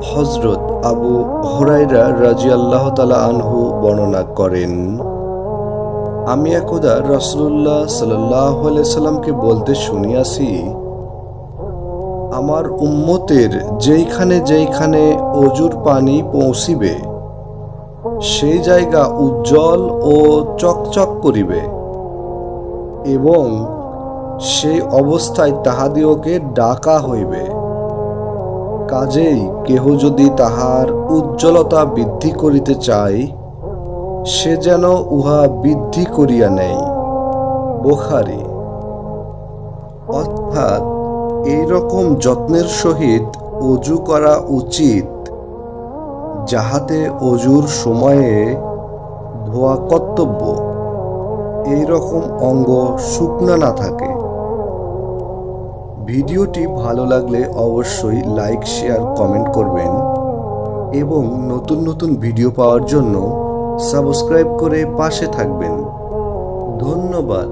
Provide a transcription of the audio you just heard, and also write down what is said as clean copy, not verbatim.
হযরত আবু হুরায়রা রাদিয়াল্লাহু তাআলা আনহু বর্ণনা করেন, আমি একদা রাসূলুল্লাহ সাল্লাল্লাহু আলাইহি সাল্লামকে বলতে শুনিয়াছি, আমার উম্মতের যেইখানে যেইখানে অজুর পানি পৌঁছিবে সেই জায়গা উজ্জ্বল ও চকচক করিবে এবং সেই অবস্থায় তাহাদিওকে ডাকা হইবে। কাজেই কেহ যদি তাহার উজ্জ্বলতা বৃদ্ধি করিতে চায়, সে যেন উহা বৃদ্ধি করিয়া নেয়। বুখারী। অর্থাৎ এইরকম যত্নের সহিত অজু করা উচিত, যাহাতে অজুর সময়ে ধোয়া কর্তব্য এইরকম অঙ্গ শুকনা না থাকে। ভিডিওটি ভালো লাগলে অবশ্যই লাইক, শেয়ার, কমেন্ট করবেন এবং নতুন নতুন ভিডিও পাওয়ার জন্য সাবস্ক্রাইব করে পাশে থাকবেন। ধন্যবাদ।